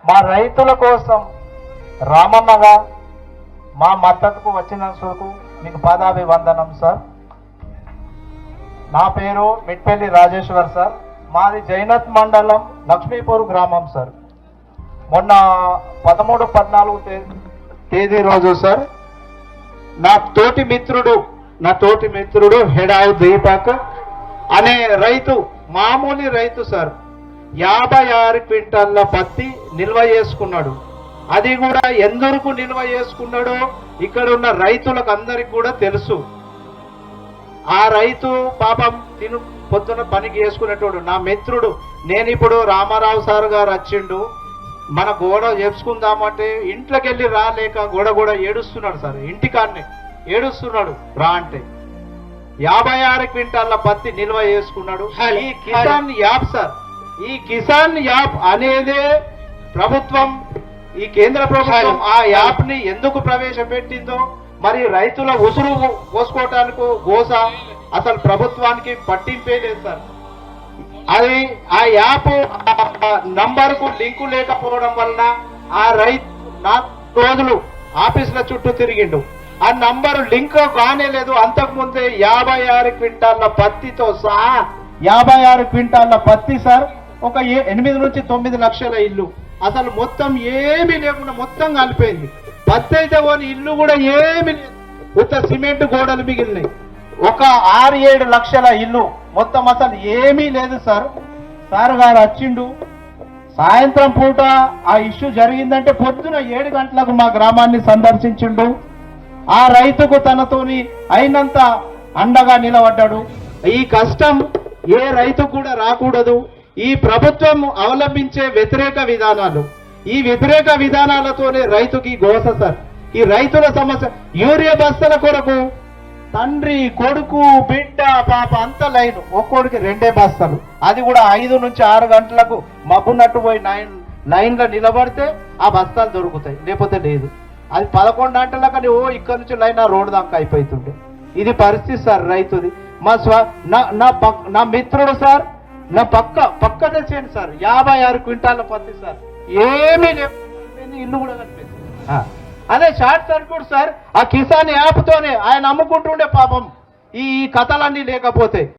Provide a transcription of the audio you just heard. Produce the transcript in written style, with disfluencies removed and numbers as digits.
మా రైతుల కోసం రామన్నగా మా మద్దతుకు వచ్చినందుకు మీకు పాదాభివందనం సార్. నా పేరు మిట్పల్లి రాజేశ్వర్ సార్. మాది జైనత్ మండలం లక్ష్మీపూర్ గ్రామం సార్. మొన్న 13-14 తేదీ రోజు సార్ నా తోటి మిత్రుడు హెడావ్ దీపక్ అనే రైతు, మామూలు రైతు సార్, 56 క్వింటాల్ల పత్తి నిల్వ చేసుకున్నాడు. అది కూడా ఎందుకు నిల్వ చేసుకున్నాడో ఇక్కడ ఉన్న రైతులకు అందరికి కూడా తెలుసు. ఆ రైతు పాపం పొద్దున పనికి చేసుకునేటోడు నా మిత్రుడు. నేను ఇప్పుడు రామారావు సార్ గారు వచ్చిండు, మన గోడ చేసుకుందామంటే ఇంట్లోకి వెళ్ళి రాలేక గోడ ఏడుస్తున్నాడు సార్. ఇంటికాన్నే ఏడుస్తున్నాడు రా అంటే. 56 క్వింటాల్ల పత్తి నిల్వ చేసుకున్నాడు. ఈ కిసాన్ యాప్ సార్, ఈ కిసాన్ యాప్ అనేదే ప్రభుత్వం, ఈ కేంద్ర ప్రభుత్వం ఆ యాప్ ని ఎందుకు ప్రవేశపెట్టిందో, మరి రైతుల ఉసురు పోసుకోవటానికి గోస అసలు ప్రభుత్వానికి పట్టింపే లేదు సార్. అది ఆ యాప్ నంబర్కు లింకు లేకపోవడం వలన ఆ రైతు 4 రోజులు ఆఫీసుల చుట్టూ తిరిగిండు. ఆ నంబరు లింక్ కానే లేదు. అంతకుముందే 56 క్వింటాల్ల పత్తితో సహా 56 క్వింటాల్ల పత్తి సార్, ఒక 8 నుంచి 9 లక్షల ఇల్లు, అసలు మొత్తం ఏమీ లేకుండా మొత్తం కలిపోయింది. పత్తి అయితే పోని ఇల్లు కూడా ఏమి లేదు, ఉత్త సిమెంట్ గోడలు మిగిలినాయి. ఒక 6-7 లక్షల ఇల్లు మొత్తం అసలు ఏమీ లేదు సార్. సార్ గారు వచ్చిండు, సాయంత్రం పూట ఆ ఇష్యూ జరిగిందంటే పొద్దున 7 గంటలకు మా గ్రామాన్ని సందర్శించిండు. ఆ రైతుకు తనతోని అయినంత అండగా నిలబడ్డాడు. ఈ కష్టం ఏ రైతు కూడా రాకూడదు. ఈ ప్రభుత్వం అవలంబించే వ్యతిరేక విధానాలు, ఈ వ్యతిరేక విధానాలతోనే రైతుకి గోస సార్. ఈ రైతుల సమస్య, యూరియా బస్తాల కొరకు తండ్రి, కొడుకు, బిడ్డ, పాప అంత లైన్, ఒక్కోడికి 2 బస్తాలు, అది కూడా 5 నుంచి 6 గంటలకు మబ్బున్నట్టు పోయి లైన్లో నిలబడితే ఆ బస్తాలు దొరుకుతాయి, లేకపోతే లేదు. అది 11 గంటలకు ఇక్కడ నుంచి లైన్ ఆ రోడ్డు దాకా అయిపోతుండే. ఇది పరిస్థితి సార్ రైతుది. నా మిత్రుడు సార్, నా పక్కనే చేయండి సార్, 56 క్వింటాల పత్తి సార్, ఏమీ లేదు, ఇల్లు కూడా కనిపిస్తుంది. అదే షార్ట్ సర్క్యూట్ సార్, ఆ కిసాన్ యాప్ తోనే ఆయన అమ్ముకుంటుండే పాపం, ఈ కథలన్నీ లేకపోతే.